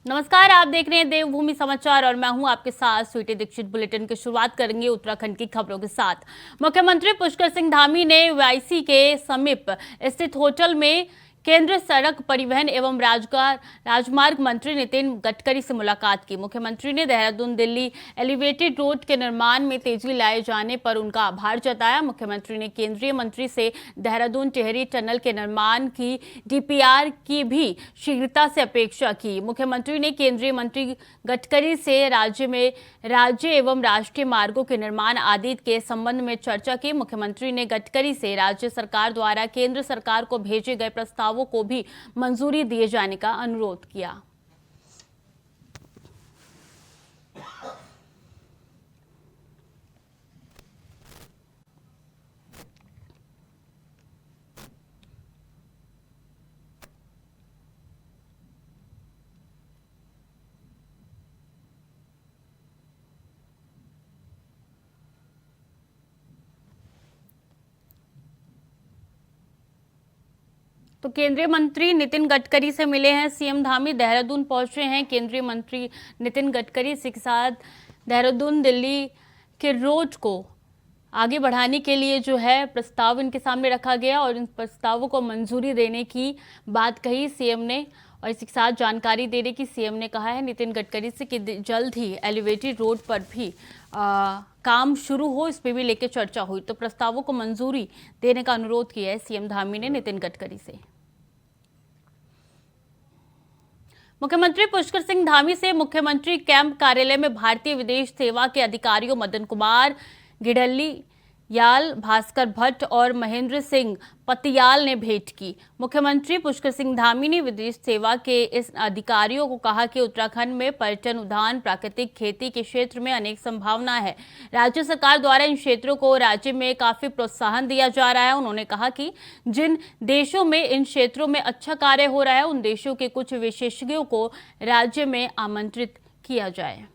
नमस्कार, आप देख रहे हैं देवभूमि समाचार और मैं हूं आपके साथ स्वीटी दीक्षित। बुलेटिन की शुरुआत करेंगे उत्तराखंड की खबरों के साथ। मुख्यमंत्री पुष्कर सिंह धामी ने वाईसी के समीप स्थित होटल में केंद्रीय सड़क परिवहन एवं राजमार्ग मंत्री नितिन गडकरी से मुलाकात की। मुख्यमंत्री ने देहरादून दिल्ली एलिवेटेड रोड के निर्माण में तेजी लाए जाने पर उनका आभार जताया। मुख्यमंत्री ने केंद्रीय मंत्री से देहरादून टिहरी टनल के निर्माण की डीपीआर की भी शीघ्रता से अपेक्षा की। मुख्यमंत्री ने केंद्रीय मंत्री गडकरी से राज्य एवं राष्ट्रीय मार्गों के निर्माण आदि के संबंध में चर्चा की। मुख्यमंत्री ने गडकरी से राज्य सरकार द्वारा केंद्र सरकार को भेजे गए प्रस्तावों को भी मंजूरी दिए जाने का अनुरोध किया। तो केंद्रीय मंत्री नितिन गडकरी से मिले हैं सीएम धामी। देहरादून पहुंचे हैं केंद्रीय मंत्री नितिन गडकरी। इसी के साथ देहरादून दिल्ली के रोड को आगे बढ़ाने के लिए जो है प्रस्ताव इनके सामने रखा गया और इन प्रस्तावों को मंजूरी देने की बात कही सीएम ने। और इसी के साथ जानकारी दे रही कि सीएम ने कहा है नितिन गडकरी से कि जल्द ही एलिवेटेड रोड पर भी काम शुरू हो, इस पर भी लेकर चर्चा हुई। तो प्रस्तावों को मंजूरी देने का अनुरोध किया है सीएम धामी ने नितिन गडकरी से। मुख्यमंत्री पुष्कर सिंह धामी से मुख्यमंत्री कैंप कार्यालय में भारतीय विदेश सेवा के अधिकारियों मदन कुमार गिडलियाल, भास्कर भट्ट और महेंद्र सिंह पतियाल ने भेंट की। मुख्यमंत्री पुष्कर सिंह धामी ने विदेश सेवा के इस अधिकारियों को कहा कि उत्तराखंड में पर्यटन, उद्यान, प्राकृतिक खेती के क्षेत्र में अनेक संभावना है। राज्य सरकार द्वारा इन क्षेत्रों को राज्य में काफी प्रोत्साहन दिया जा रहा है। उन्होंने कहा कि जिन देशों में इन क्षेत्रों में अच्छा कार्य हो रहा है उन देशों के कुछ विशेषज्ञों को राज्य में आमंत्रित किया जाए।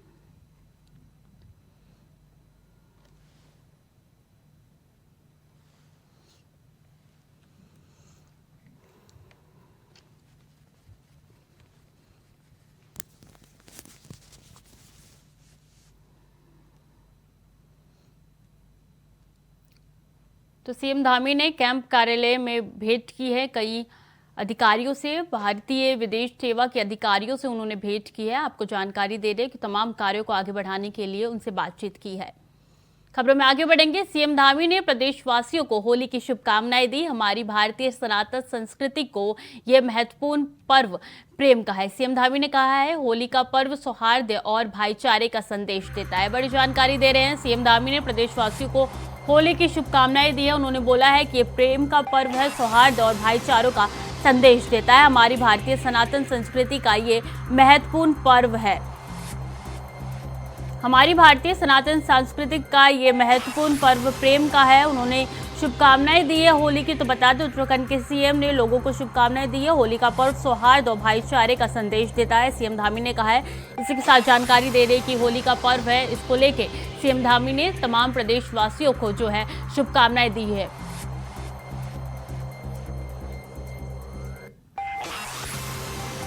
तो सीएम धामी ने कैंप कार्यालय में भेंट की है कई अधिकारियों से, भारतीय विदेश सेवा के अधिकारियों से उन्होंने भेंट की है। आपको जानकारी दे दें कि तमाम कार्यों को आगे बढ़ाने के लिए उनसे बातचीत की है। खबरों में आगे बढ़ेंगे। सीएम धामी ने प्रदेशवासियों को होली की शुभकामनाएं दी। हमारी भारतीय सनातन संस्कृति को यह महत्वपूर्ण पर्व प्रेम का है। सीएम धामी ने कहा है होली का पर्व सौहार्द और भाईचारे का संदेश देता है। बड़ी जानकारी दे रहे हैं सीएम धामी ने प्रदेशवासियों को होली की शुभकामनाएं दी है। उन्होंने बोला है कि ये प्रेम का पर्व है, सौहार्द और भाईचारों का संदेश देता है। हमारी भारतीय सनातन संस्कृति का ये महत्वपूर्ण पर्व है। हमारी भारतीय सनातन सांस्कृतिक का ये महत्वपूर्ण पर्व प्रेम का है। उन्होंने शुभकामनाएं दी है होली की। तो बता दें उत्तराखंड के सीएम ने लोगों को शुभकामनाएं दी है। होली का पर्व सौहार्द और भाईचारे का संदेश देता है, सीएम धामी ने कहा है। इसी के साथ जानकारी दे रही कि होली का पर्व है, इसको लेके सीएम धामी ने तमाम प्रदेशवासियों को जो है शुभकामनाएं दी है।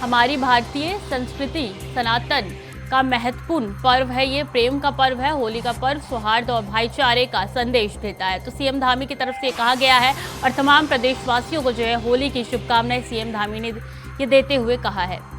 हमारी भारतीय संस्कृति सनातन का महत्वपूर्ण पर्व है, ये प्रेम का पर्व है। होली का पर्व सौहार्द और भाईचारे का संदेश देता है। तो सीएम धामी की तरफ से कहा गया है और तमाम प्रदेशवासियों को जो है होली की शुभकामनाएं सीएम धामी ने ये देते हुए कहा है।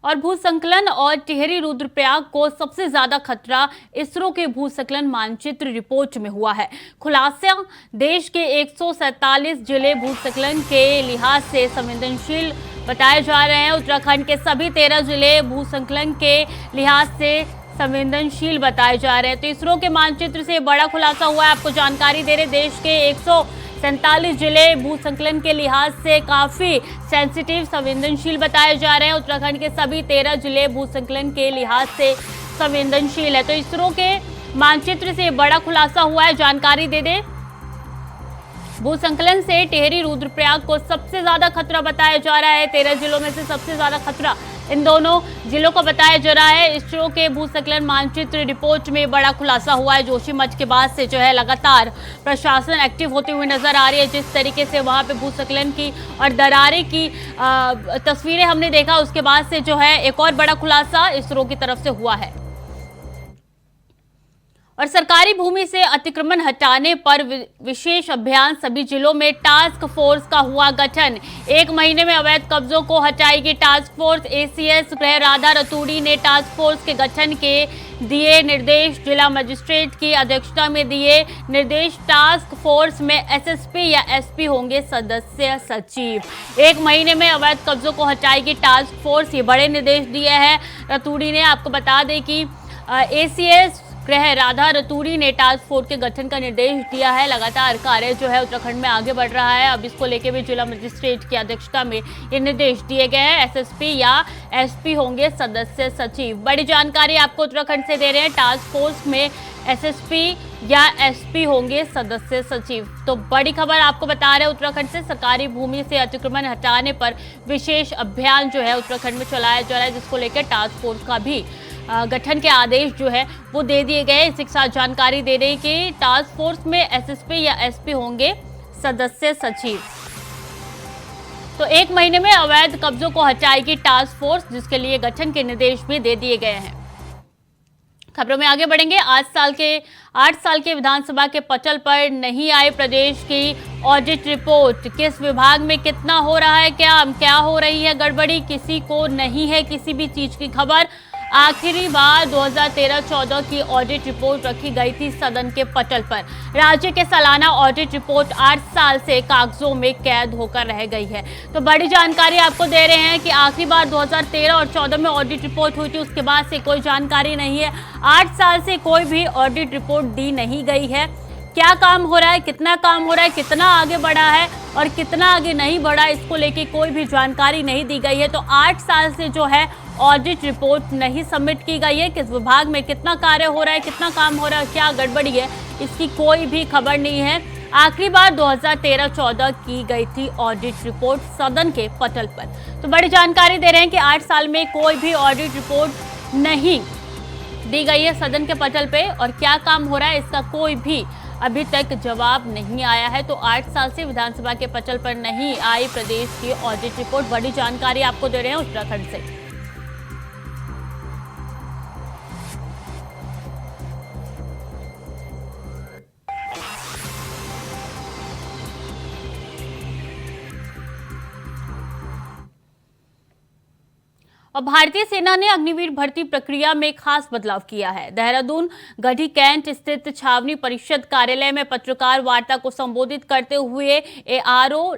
और भूसंकलन और टिहरी रुद्रप्रयाग को सबसे ज्यादा खतरा इसरो के भूसंकलन मानचित्र रिपोर्ट में हुआ है। खुलासा देश के 147 जिले भूसंकलन के लिहाज से संवेदनशील बताए जा रहे हैं। उत्तराखंड के सभी 13 जिले भूसंकलन के लिहाज से संवेदनशील बताए जा रहे हैं। तो इसरो के मानचित्र से बड़ा खुलासा हुआ है। आपको जानकारी दे रहे देश के 147 जिले भूसंकलन के लिहाज से काफी सेंसिटिव संवेदनशील बताए जा रहे हैं। उत्तराखंड के सभी 13 जिले भूसंकलन के लिहाज से संवेदनशील है। तो इसरो के मानचित्र से बड़ा खुलासा हुआ है। जानकारी दे दें भूसंकलन से टिहरी रुद्रप्रयाग को सबसे ज्यादा खतरा बताया जा रहा है। 13 जिलों में से सबसे ज्यादा खतरा इन दोनों जिलों को बताया जा रहा है। इसरो के भूस्खलन मानचित्र रिपोर्ट में बड़ा खुलासा हुआ है। जोशीमठ के बाद से जो है लगातार प्रशासन एक्टिव होती हुई नजर आ रही है। जिस तरीके से वहां पे भूस्खलन की और दरारें की तस्वीरें हमने देखा, उसके बाद से जो है एक और बड़ा खुलासा इसरो की तरफ से हुआ है। और सरकारी भूमि से अतिक्रमण हटाने पर विशेष अभियान, सभी जिलों में टास्क फोर्स का हुआ गठन। 1 महीने में अवैध कब्जों को हटाएगी टास्क फोर्स। एसीएस गृह राधा रतूड़ी ने टास्क फोर्स के गठन के दिए निर्देश। जिला मजिस्ट्रेट की अध्यक्षता में दिए निर्देश। टास्क फोर्स में एसएसपी या एसपी होंगे सदस्य सचिव। 1 महीने में अवैध कब्जों को हटाएगी टास्क फोर्स, ये बड़े निर्देश दिए हैं रतूड़ी ने। आपको बता दें कि एसीएस गृह राधा रतूड़ी ने टास्क फोर्स के गठन का निर्देश दिया है। लगातार कार्य जो है उत्तराखंड में आगे बढ़ रहा है। अब इसको लेकर भी जिला मजिस्ट्रेट की अध्यक्षता में ये निर्देश दिए गए हैं। एसएसपी या एसपी होंगे सदस्य सचिव। बड़ी जानकारी आपको उत्तराखंड से दे रहे हैं। टास्क फोर्स में एसएसपी या एसपी होंगे सदस्य सचिव। तो बड़ी खबर आपको बता रहे हैं उत्तराखंड से। सरकारी भूमि से अतिक्रमण हटाने पर विशेष अभियान जो है उत्तराखंड में चलाया जा रहा है, जिसको लेकर टास्क फोर्स का भी गठन के आदेश जो है वो दे दिए गए। इसी के साथ जानकारी दे रही कि टास्क फोर्स में एसएसपी या एसपी होंगे सदस्य सचिव। तो 1 महीने में अवैध कब्जों को हटाएगी टास्क फोर्स, जिसके लिए गठन के निर्देश भी दे दिए गए हैं। खबरों में आगे बढ़ेंगे। 8 साल के विधानसभा के पटल पर नहीं आई प्रदेश की ऑडिट रिपोर्ट। किस विभाग में कितना हो रहा है, क्या हो रही है गड़बड़ी, किसी को नहीं है किसी भी चीज की खबर। आखिरी बार 2013-14 की ऑडिट रिपोर्ट रखी गई थी सदन के पटल पर। राज्य के सालाना ऑडिट रिपोर्ट 8 साल से कागजों में कैद होकर रह गई है। तो बड़ी जानकारी आपको दे रहे हैं कि आखिरी बार 2013 और 14 में ऑडिट रिपोर्ट हुई थी, उसके बाद से कोई जानकारी नहीं है। 8 साल से कोई भी ऑडिट रिपोर्ट दी नहीं गई है। क्या काम हो रहा है, कितना काम हो रहा है, कितना आगे बढ़ा है और कितना आगे नहीं बढ़ा, इसको लेके कोई भी जानकारी नहीं दी गई है। तो 8 साल से जो है ऑडिट रिपोर्ट नहीं सबमिट की गई है। किस विभाग में कितना कार्य हो रहा है, कितना काम हो रहा है, क्या गड़बड़ी है, इसकी कोई भी खबर नहीं है। आखिरी बार 2013-14 की गई थी ऑडिट रिपोर्ट सदन के पटल पर। तो बड़ी जानकारी दे रहे हैं कि 8 साल में कोई भी ऑडिट रिपोर्ट नहीं दी गई है सदन के पटल पे, और क्या काम हो रहा है इसका कोई भी अभी तक जवाब नहीं आया है। तो 8 साल से विधानसभा के पटल पर नहीं आई प्रदेश की ऑडिट रिपोर्ट। बड़ी जानकारी आपको दे रहे हैं उत्तराखंड से। और भारतीय सेना ने अग्निवीर भर्ती प्रक्रिया में खास बदलाव किया है। देहरादून गढ़ी कैंट स्थित छावनी परिषद कार्यालय में पत्रकार वार्ता को संबोधित करते हुए एआरओ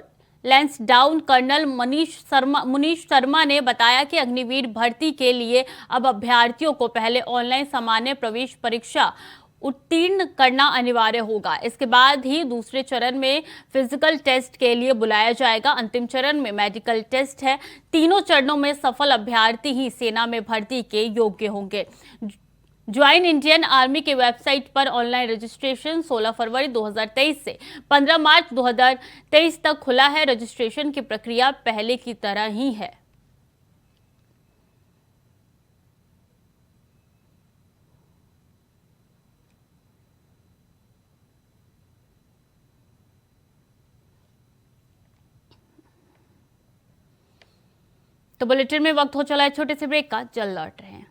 लैंसडाउन कर्नल मुनीश शर्मा ने बताया कि अग्निवीर भर्ती के लिए अब अभ्यर्थियों को पहले ऑनलाइन सामान्य प्रवेश परीक्षा उत्तीर्ण करना अनिवार्य होगा। इसके बाद ही दूसरे चरण में फिजिकल टेस्ट के लिए बुलाया जाएगा। अंतिम चरण में मेडिकल टेस्ट है। तीनों चरणों में सफल अभ्यर्थी ही सेना में भर्ती के योग्य होंगे। ज्वाइन इंडियन आर्मी के वेबसाइट पर ऑनलाइन रजिस्ट्रेशन 16 फरवरी 2023 से 15 मार्च 2023 तक खुला है। रजिस्ट्रेशन की प्रक्रिया पहले की तरह ही है। तो बुलेटिन में वक्त हो चला है छोटे से ब्रेक का, जल्द लौट रहे हैं।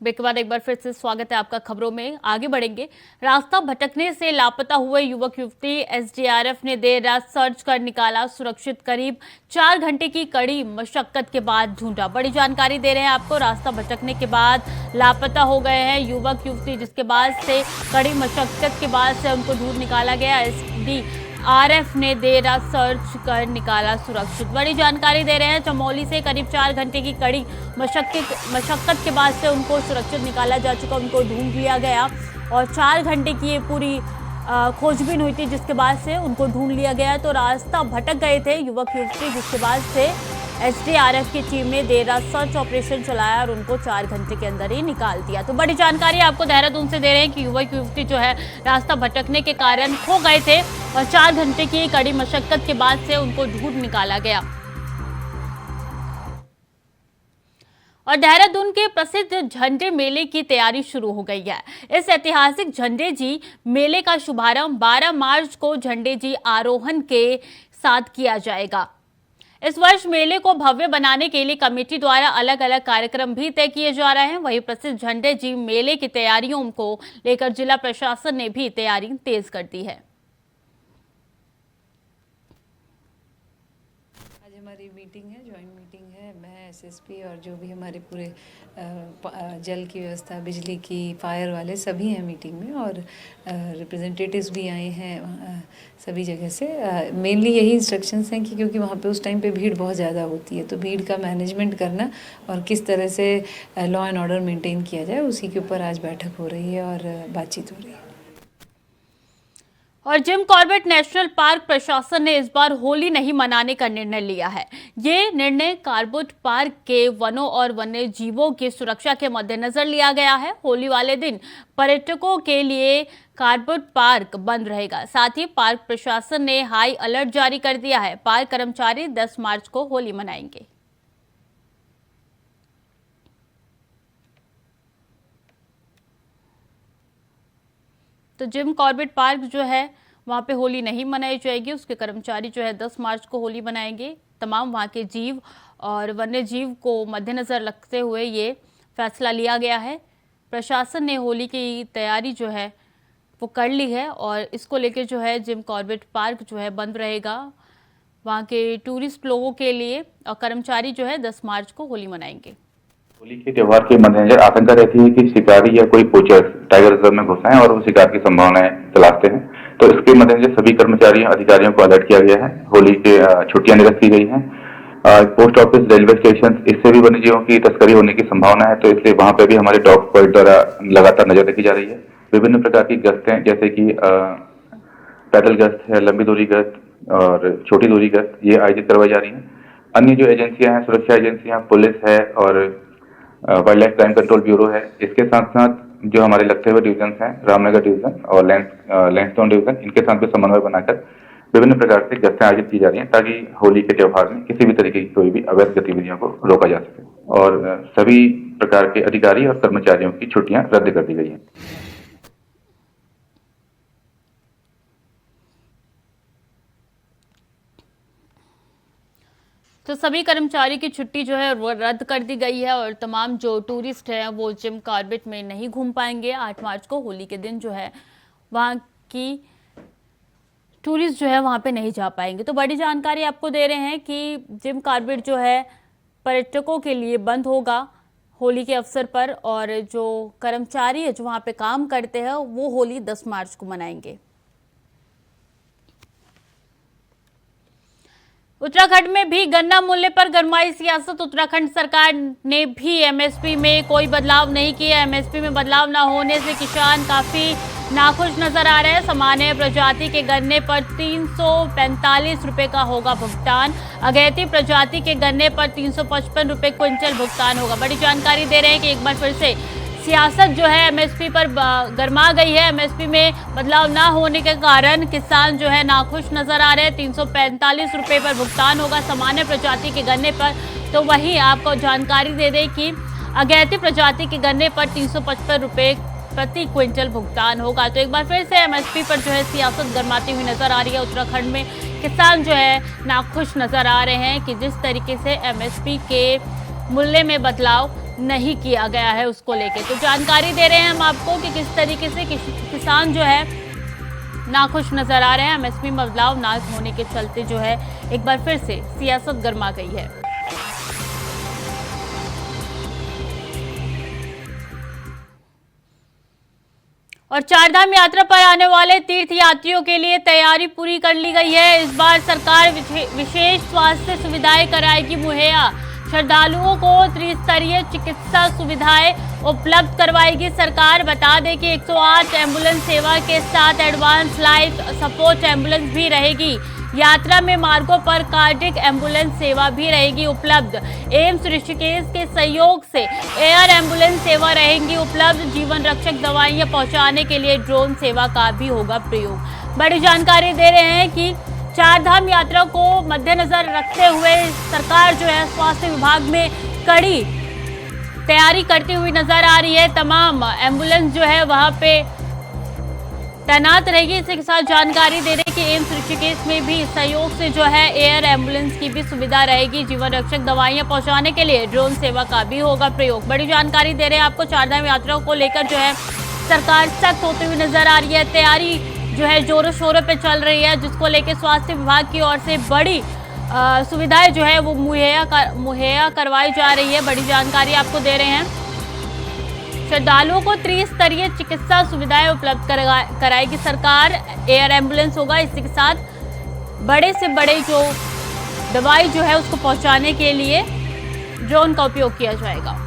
ब्रेक के बाद एक बार फिर से स्वागत है आपका खबरों में। आगे बढ़ेंगे। रास्ता भटकने से लापता हुए युवक युवती एसडीआरएफ ने देर रात सर्च कर निकाला, सुरक्षित। करीब 4 घंटे की कड़ी मशक्कत के बाद ढूंढा। बड़ी जानकारी दे रहे हैं आपको। रास्ता भटकने के बाद लापता हो गए हैं युवक युवती, जिसके बाद से कड़ी मशक्कत के बाद से उनको ढूंढ निकाला गया। एसडीआरएफ ने देर रात सर्च कर निकाला, सुरक्षित। बड़ी जानकारी दे रहे हैं। चमोली से करीब 4 घंटे की कड़ी मशक्कत के बाद से उनको सुरक्षित निकाला जा चुका, उनको ढूंढ लिया गया और 4 घंटे की ये पूरी खोजबीन हुई थी, जिसके बाद से उनको ढूंढ लिया गया। तो रास्ता भटक गए थे युवक युवती, जिसके बाद से एसडीआरएफ की टीम ने देर रात सर्च ऑपरेशन चलाया और उनको 4 घंटे के अंदर ही निकाल दिया। तो बड़ी जानकारी आपको देहरादून से दे रहे हैं कि युवक युवती जो है रास्ता भटकने के कारण खो गए थे और 4 घंटे की कड़ी मशक्कत के बाद से उनको ढूंढ निकाला गया। और देहरादून के प्रसिद्ध झंडे मेले की तैयारी शुरू हो गई है। इस ऐतिहासिक झंडे जी मेले का शुभारंभ 12 मार्च को झंडे जी आरोहण के साथ किया जाएगा। इस वर्ष मेले को भव्य बनाने के लिए कमेटी द्वारा अलग अलग कार्यक्रम भी तय किए जा रहे हैं। वहीं प्रसिद्ध झंडे जी मेले की तैयारियों को लेकर जिला प्रशासन ने भी तैयारी तेज कर दी है। आज हमारी मीटिंग है, ज्वाइंट मीटिंग है। मैं एसएसपी और जो भी हमारे पूरे जल की व्यवस्था, बिजली की, फायर वाले सभी हैं मीटिंग में और रिप्रेजेंटेटिव्स भी आए हैं सभी जगह से। मेनली यही इंस्ट्रक्शंस हैं कि क्योंकि वहाँ पे उस टाइम पे भीड़ बहुत ज़्यादा होती है, तो भीड़ का मैनेजमेंट करना और किस तरह से लॉ एंड ऑर्डर मेंटेन किया जाए, उसी के ऊपर आज बैठक हो रही है और बातचीत हो रही है। और जिम कॉर्बेट नेशनल पार्क प्रशासन ने इस बार होली नहीं मनाने का निर्णय लिया है। ये निर्णय कॉर्बेट पार्क के वनों और वन्य जीवों की सुरक्षा के मद्देनजर लिया गया है। होली वाले दिन पर्यटकों के लिए कॉर्बेट पार्क बंद रहेगा। साथ ही पार्क प्रशासन ने हाई अलर्ट जारी कर दिया है। पार्क कर्मचारी 10 मार्च को होली मनाएंगे। तो जिम कॉर्बेट पार्क जो है वहाँ पे होली नहीं मनाई जाएगी। उसके कर्मचारी जो है 10 मार्च को होली मनाएंगे। तमाम वहाँ के जीव और वन्य जीव को मद्देनजर रखते हुए ये फैसला लिया गया है। प्रशासन ने होली की तैयारी जो है वो कर ली है और इसको लेकर जो है जिम कॉर्बेट पार्क जो है बंद रहेगा वहाँ के टूरिस्ट लोगों के लिए और कर्मचारी जो है 10 मार्च को होली मनाएंगे। होली के त्योहार के मद्देनजर आशंका रहती है कि शिकारी या कोई पोचर टाइगर रिजर्व में घुस आए और वो शिकार की संभावनाएं तलाशते हैं, तो इसके मद्देनजर सभी कर्मचारियों अधिकारियों को अलर्ट किया गया है। होली के छुट्टियां निरस्त की गई हैं। पोस्ट ऑफिस, रेलवे स्टेशन, इससे भी वन्य जीवों की तस्करी होने की संभावना है, तो इसलिए वहां पे भी हमारे डॉग स्क्वाड द्वारा लगातार नजर रखी जा रही है। विभिन्न प्रकार की गश्तें जैसे कि पैदल गश्त है, लंबी दूरी गश्त और छोटी दूरी गश्त, ये आयोजित करवाई जा रही है। अन्य जो एजेंसियां हैं, सुरक्षा एजेंसियां, पुलिस है और wild life crime control bureau है, इसके साथ साथ जो हमारे लगते हुए डिवीजन हैं, रामनगर डिवीजन और लैंडस्टोन डिवीजन, इनके साथ भी समन्वय बनाकर विभिन्न प्रकार से गश्तें आयोजित की जा रही हैं ताकि होली के त्योहार में किसी भी तरीके की कोई भी अवैध गतिविधियों को रोका जा सके। और सभी प्रकार के अधिकारी और कर्मचारियों की छुट्टियां रद्द कर दी गई हैं। तो सभी कर्मचारी की छुट्टी जो है वो रद्द कर दी गई है और तमाम जो टूरिस्ट हैं वो जिम कॉर्बेट में नहीं घूम पाएंगे। 8 मार्च को होली के दिन जो है वहाँ की टूरिस्ट जो है वहाँ पे नहीं जा पाएंगे। तो बड़ी जानकारी आपको दे रहे हैं कि जिम कॉर्बेट जो है पर्यटकों के लिए बंद होगा होली के अवसर पर और जो कर्मचारी है जो वहाँ पे काम करते हैं वो होली 10 मार्च को मनाएंगे। उत्तराखंड में भी गन्ना मूल्य पर गरमाई सियासत। उत्तराखंड सरकार ने भी एमएसपी में कोई बदलाव नहीं किया। एमएसपी में बदलाव न होने से किसान काफी नाखुश नजर आ रहे हैं। सामान्य प्रजाति के गन्ने पर 345 रुपए का होगा भुगतान। अगैती प्रजाति के गन्ने पर 355 रुपए क्विंटल भुगतान होगा। बड़ी जानकारी दे रहे हैं कि एक बार फिर से सियासत जो है एमएसपी पर गरमा गई है। एमएसपी में बदलाव ना होने के कारण किसान जो है नाखुश नजर आ रहे हैं। 345 रुपए पर भुगतान होगा सामान्य प्रजाति के गन्ने पर। तो वहीं आपको जानकारी दे दें कि अगैती प्रजाति के गन्ने पर 355 रुपए प्रति क्विंटल भुगतान होगा। तो एक बार फिर से एमएसपी पर जो है सियासत गरमाती हुई नजर आ रही है। उत्तराखंड में किसान जो है नाखुश नजर आ रहे हैं कि जिस तरीके से एमएसपी के मूल्य में बदलाव नहीं किया गया है उसको लेके। तो जानकारी दे रहे हैं हम आपको कि किस तरीके से किसान जो है नाखुश नजर आ रहे हैं। एमएसपी में बदलाव ना होने के चलते जो है एक बार फिर से सियासत गर्मा गई है। और चारधाम यात्रा पर आने वाले तीर्थ यात्रियों के लिए तैयारी पूरी कर ली गई है। इस बार सरकार विशेष स्वास्थ्य सुविधाएं कराएगी मुहैया। श्रद्धालुओं को त्रिस्तरीय चिकित्सा सुविधाएं उपलब्ध करवाएगी सरकार। बता दें कि 108 एम्बुलेंस सेवा के साथ एडवांस लाइफ सपोर्ट एम्बुलेंस भी रहेगी। यात्रा में मार्गों पर कार्डिक एम्बुलेंस सेवा भी रहेगी उपलब्ध। एम्स ऋषिकेश के सहयोग से एयर एम्बुलेंस सेवा रहेंगी उपलब्ध। जीवन रक्षक दवाइयां पहुंचाने के लिए ड्रोन सेवा का भी होगा प्रयोग। बड़ी जानकारी दे रहे हैं कि चारधाम यात्रा को मद्देनजर रखते हुए सरकार जो है स्वास्थ्य विभाग में कड़ी तैयारी करती हुई नजर आ रही है। तमाम एम्बुलेंस जो है वहां पे तैनात रहेगी। इसी के साथ जानकारी दे रहे हैं कि एम्स ऋषिकेश में भी सहयोग से जो है एयर एम्बुलेंस की भी सुविधा रहेगी। जीवन रक्षक दवाइयां पहुंचाने के लिए ड्रोन सेवा का भी होगा प्रयोग। बड़ी जानकारी दे रहे हैं आपको। चारधाम यात्रा को लेकर जो है सरकार सख्त होती हुई नजर आ रही है। तैयारी जो है जोरों शोरों पे चल रही है, जिसको लेकर स्वास्थ्य विभाग की ओर से बड़ी सुविधाएं जो है वो मुहैया करवाई जा रही है। बड़ी जानकारी आपको दे रहे हैं। श्रद्धालुओं को त्रिस्तरीय चिकित्सा सुविधाएं उपलब्ध कराएगी सरकार। एयर एम्बुलेंस होगा। इसी के साथ बड़े से बड़े जो दवाई जो है उसको पहुंचाने के लिए ड्रोन का उपयोग किया जाएगा।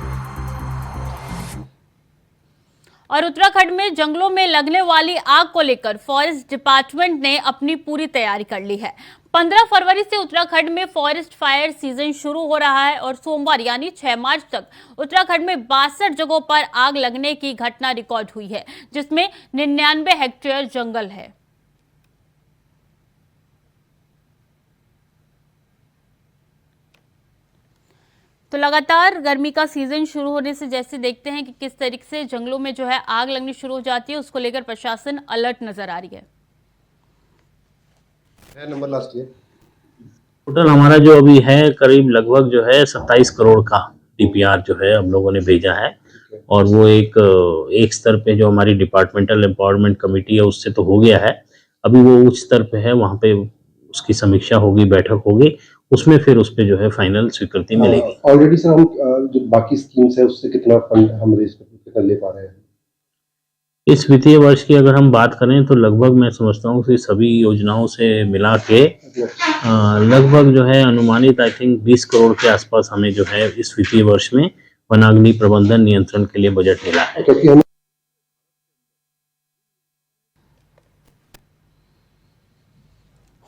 और उत्तराखंड में जंगलों में लगने वाली आग को लेकर फॉरेस्ट डिपार्टमेंट ने अपनी पूरी तैयारी कर ली है। 15 फरवरी से उत्तराखंड में फॉरेस्ट फायर सीजन शुरू हो रहा है और सोमवार यानी 6 मार्च तक उत्तराखंड में 62 जगहों पर आग लगने की घटना रिकॉर्ड हुई है, जिसमें 99 हेक्टेयर जंगल है। तो लगातार गर्मी का सीजन शुरू होने से जैसे देखते हैं कि किस तरीके से जंगलों में जो है आग लगनी शुरू हो जाती है, उसको लेकर प्रशासन अलर्ट नजर आ रही है। नंबर लास्ट ईयर टोटल हमारा जो अभी है करीब लगभग जो है 27 करोड़ का डीपीआर जो है हम लोगों ने भेजा है। और वो एक स्तर पे जो हमारी डिपार्टमेंटल एम्पावरमेंट कमेटी है उससे तो हो गया है। अभी वो उच्च स्तर पे है, वहाँ पे उसकी समीक्षा होगी, बैठक होगी, उसमें फिर उस पे जो है फाइनल स्वीकृति मिलेगी। ऑलरेडी सर हम जो बाकी स्कीम्स है उससे कितना फंड हम रेज कर ले पा रहे हैं? इस वित्तीय वर्ष की अगर हम बात करें तो लगभग मैं समझता हूँ कि सभी योजनाओं से मिला के लगभग जो है अनुमानित आई थिंक 20 करोड़ के आसपास हमें जो है इस वित्तीय वर्ष में वनाग्नि प्रबंधन नियंत्रण के लिए बजट मिला है। क्योंकि हम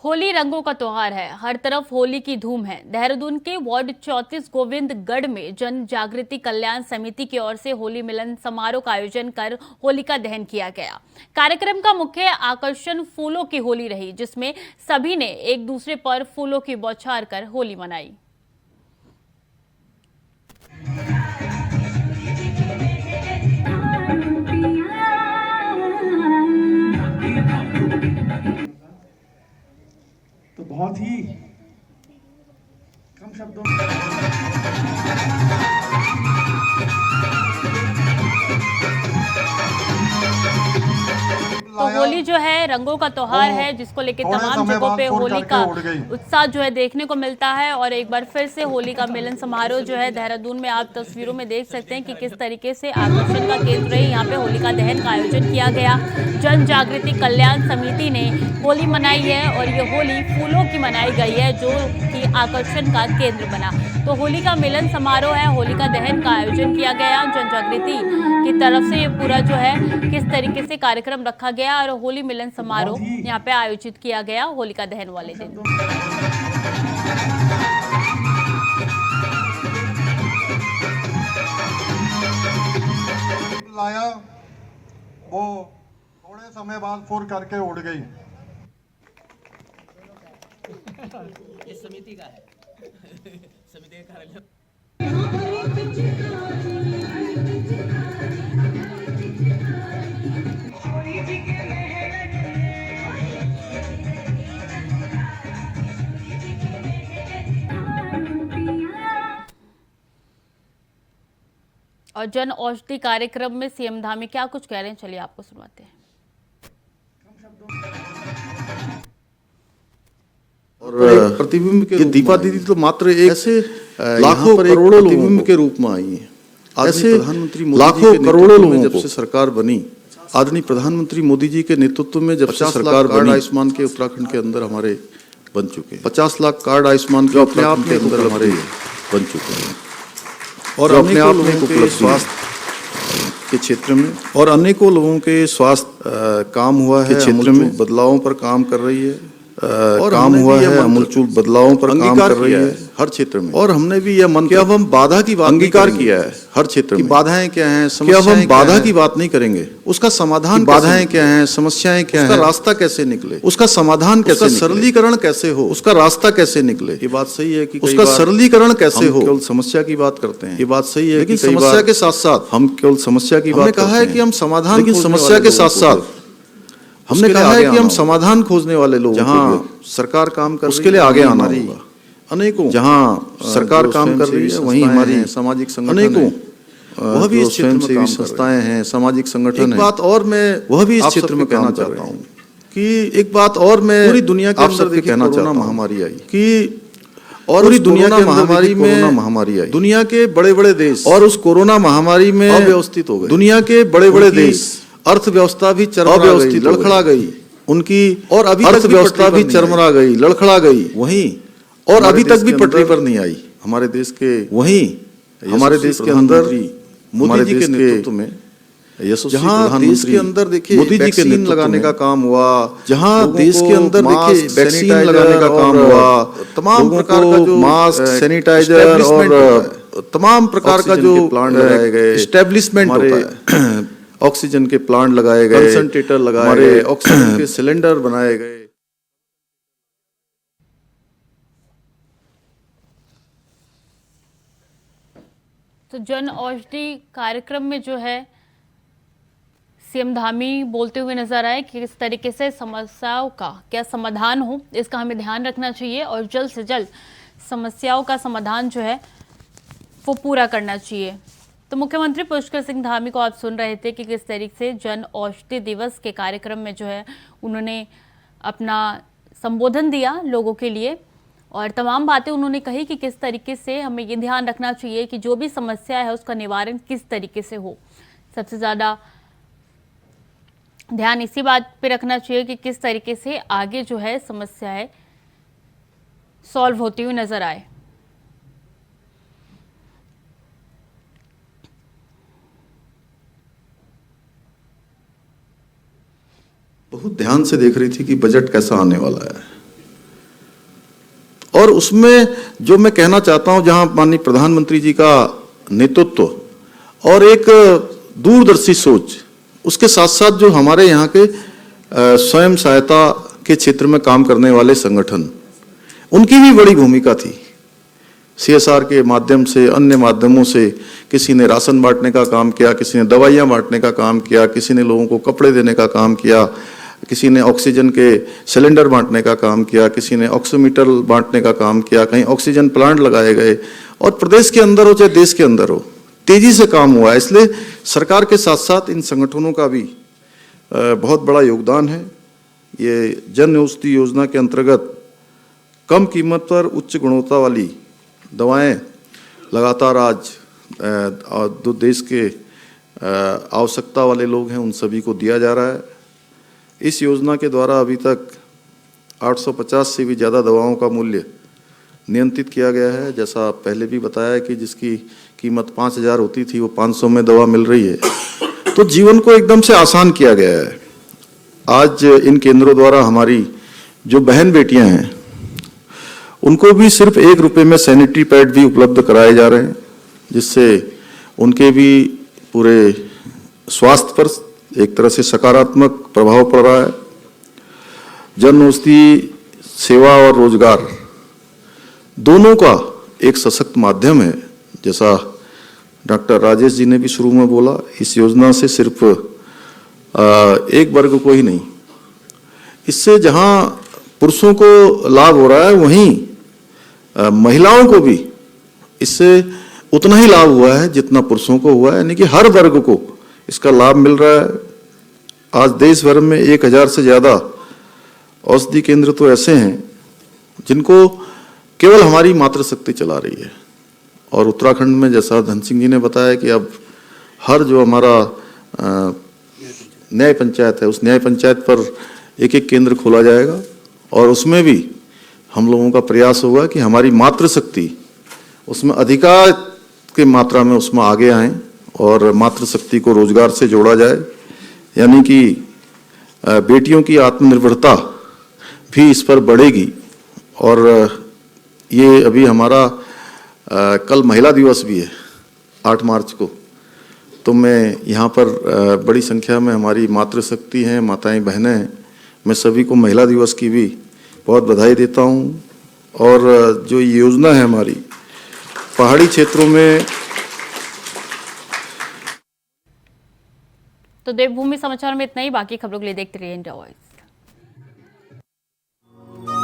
होली रंगों का त्योहार है, हर तरफ होली की धूम है। देहरादून के वार्ड 34 गोविंदगढ़ में जन जागृति कल्याण समिति की ओर से होली मिलन समारोह का आयोजन कर होलिका दहन किया गया। कार्यक्रम का मुख्य आकर्षण फूलों की होली रही, जिसमें सभी ने एक दूसरे पर फूलों की बौछार कर होली मनाई। तो बहुत ही कम शब्दों तो होली जो है रंगों का त्योहार है, जिसको लेकर तमाम जगहों पे होली का उत्साह जो है देखने को मिलता है। और एक बार फिर से होली का मिलन समारोह जो है देहरादून में आप तस्वीरों में देख सकते हैं कि किस तरीके से आकर्षण का केंद्र है। यहाँ पे होलिका दहन का आयोजन किया गया। जन जागृति कल्याण समिति ने होली मनाई है और ये होली फूलों की मनाई गई है, जो कि आकर्षण का केंद्र बना। तो होली का मिलन समारोह है, होलिका दहन का आयोजन किया गया। जन जागृति की तरफ से ये पूरा जो है किस तरीके से कार्यक्रम रखा गया और होली मिलन समारोह यहाँ पे आयोजित किया गया होलिका दहन वाले दिन। लाया वो थोड़े समय बाद फुर करके उड़ गई। इस समिति का है समिति का कार्यालय। और जन औषधि कार्यक्रम में सीएम धामी क्या कुछ कह रहे हैं, चलिए आपको सुनवाते हैं। और प्रतिबिंब के दीपा दीदी तो मात्र एक ऐसे लाखों करोड़ों प्रतिबिंब के रूप में आई है। ऐसे प्रधानमंत्री लाखों करोड़ों लोगों जब से सरकार बनी, आदरणीय प्रधानमंत्री मोदी जी के नेतृत्व में जब से सरकार बनी, आयुष्मान के उत्तराखंड के अंदर हमारे बन चुके हैं। 50 लाख कार्ड आयुष्मान के उत्तराखंड के अंदर हमारे बन चुके हैं और अपने आप में उपलब्ध स्वास्थ्य के क्षेत्र में और अनेकों लोगों के स्वास्थ्य काम हुआ है, क्षेत्र में बदलावों पर काम कर रही है और काम हुआ है, अमूलचूल बदलावों पर काम कर रही है हर क्षेत्र में। और हमने भी यह मन कि अब हम बाधा की बात अंगीकार किया है हर क्षेत्र में। बाधाएं क्या हैं, समस्याएं क्या हैं, बाधा की बात नहीं करेंगे, उसका समाधान, बाधाएं क्या हैं, समस्याएं क्या हैं, उसका रास्ता कैसे निकले, उसका समाधान कैसे, सरलीकरण कैसे हो, उसका रास्ता कैसे निकले। ये बात सही है कि उसका सरलीकरण कैसे हो, केवल समस्या की बात करते हैं, ये बात सही है, लेकिन समस्या के साथ साथ हम केवल समस्या की बात कहा है कि हम समाधान, लेकिन समस्या के साथ साथ हमने कहा है कि हम समाधान खोजने वाले लोग, जहाँ सरकार काम कर उसके लिए आगे आना होगा। अनेकों जहाँ सरकार काम कर रही है वहीं हमारी सामाजिक संगठन अनेकों वह भी इस क्षेत्र में सेवी संस्थाएं हैं, सामाजिक संगठन। एक बात और मैं वह भी इस क्षेत्र में कहना चाहता हूँ कि एक बात और मैं पूरी दुनिया के अंदर देखिए कहना चाहता हूँ, महामारी आई कि और पूरी दुनिया की महामारी में महामारी आई, दुनिया के बड़े बड़े देश और उस कोरोना महामारी में अव्यवस्थित हो गए। दुनिया के बड़े बड़े देश अर्थव्यवस्था भी चरमरा गई, लड़खड़ा गई उनकी, और अभी अर्थव्यवस्था भी चरमरा गई, लड़खड़ा गई वहीं, और अभी तक भी पटरी पर नहीं आई हमारे देश के। वहीं हमारे देश के अंदर मोदी जी के नेतृत्व में जहां देश के अंदर देखिए मोदी जी के नेतृत्व लगाने का काम हुआ, जहां देश के अंदर देखिए वैक्सीन लगाने का काम हुआ, तमाम प्रकार का जो मास्क, सैनिटाइजर और तमाम प्रकार का जो प्लांट लगाए गए, एस्टेब्लिशमेंट होता है, ऑक्सीजन के प्लांट लगाए गए, कंसंट्रेटर लगाए गए, ऑक्सीजन के सिलेंडर बनाए गए। तो जन औषधि कार्यक्रम में जो है सीएम धामी बोलते हुए नजर आए कि किस तरीके से समस्याओं का क्या समाधान हो, इसका हमें ध्यान रखना चाहिए और जल्द से जल्द समस्याओं का समाधान जो है वो पूरा करना चाहिए। तो मुख्यमंत्री पुष्कर सिंह धामी को आप सुन रहे थे कि किस तरीके से जन औषधि दिवस के कार्यक्रम में जो है उन्होंने अपना संबोधन दिया लोगों के लिए और तमाम बातें उन्होंने कही कि किस तरीके से हमें ये ध्यान रखना चाहिए कि जो भी समस्या है उसका निवारण किस तरीके से हो। सबसे ज़्यादा ध्यान इसी बात पे रखना चाहिए कि किस तरीके से आगे जो है समस्याएं सॉल्व होती हुई नजर आए। बहुत ध्यान से देख रही थी कि बजट कैसा आने वाला है और उसमें जो मैं कहना चाहता हूं, जहां माननीय प्रधानमंत्री जी का नेतृत्व और एक दूरदर्शी सोच, उसके साथ साथ जो हमारे यहाँ के स्वयं सहायता के क्षेत्र में काम करने वाले संगठन, उनकी भी बड़ी भूमिका थी। CSR के माध्यम से, अन्य माध्यमों से, किसी ने राशन बांटने का काम किया, किसी ने दवाइयाँ बांटने का काम किया, किसी ने लोगों को कपड़े देने का काम किया, किसी ने ऑक्सीजन के सिलेंडर बांटने का काम किया, किसी ने ऑक्सीमीटर बांटने का काम किया, कहीं ऑक्सीजन प्लांट लगाए गए और प्रदेश के अंदर हो चाहे देश के अंदर हो, तेजी से काम हुआ। इसलिए सरकार के साथ साथ इन संगठनों का भी बहुत बड़ा योगदान है। ये जन औषधि योजना के अंतर्गत कम कीमत पर उच्च गुणवत्ता वाली दवाएं लगातार आज जो देश के आवश्यकता वाले लोग हैं उन सभी को दिया जा रहा है। इस योजना के द्वारा अभी तक 850 से भी ज़्यादा दवाओं का मूल्य नियंत्रित किया गया है। जैसा पहले भी बताया कि जिसकी कीमत 5000 होती थी वो 500 में दवा मिल रही है, तो जीवन को एकदम से आसान किया गया है। आज इन केंद्रों द्वारा हमारी जो बहन बेटियां हैं उनको भी सिर्फ 1 रुपये में सैनिटरी पैड भी उपलब्ध कराए जा रहे हैं, जिससे उनके भी पूरे स्वास्थ्य पर एक तरह से सकारात्मक प्रभाव पड़ रहा है। जन औषधि सेवा और रोजगार दोनों का एक सशक्त माध्यम है। जैसा डॉक्टर राजेश जी ने भी शुरू में बोला, इस योजना से सिर्फ एक वर्ग को ही नहीं, इससे जहां पुरुषों को लाभ हो रहा है वहीं महिलाओं को भी इससे उतना ही लाभ हुआ है जितना पुरुषों को हुआ है, यानी कि हर वर्ग को इसका लाभ मिल रहा है। आज देश भर में 1000 से ज्यादा औषधि केंद्र तो ऐसे हैं जिनको केवल हमारी मातृशक्ति चला रही है। और उत्तराखंड में जैसा धन सिंह जी ने बताया कि अब हर जो हमारा न्याय पंचायत है, उस न्याय पंचायत पर एक एक केंद्र खोला जाएगा और उसमें भी हम लोगों का प्रयास होगा कि हमारी मातृशक्ति उसमें अधिकार की मात्रा में उसमें आगे आए और मातृशक्ति को रोजगार से जोड़ा जाए, यानी कि बेटियों की आत्मनिर्भरता भी इस पर बढ़ेगी। और ये अभी हमारा कल महिला दिवस भी है 8 मार्च को, तो मैं यहाँ पर बड़ी संख्या में हमारी मातृशक्ति हैं, माताएं बहनें हैं, मैं सभी को महिला दिवस की भी बहुत बधाई देता हूँ। और जो ये योजना है हमारी पहाड़ी क्षेत्रों में, तो देवभूमि समाचार में इतना ही। बाकी खबरों के लिए देखते रहिए इंडिया वॉइस।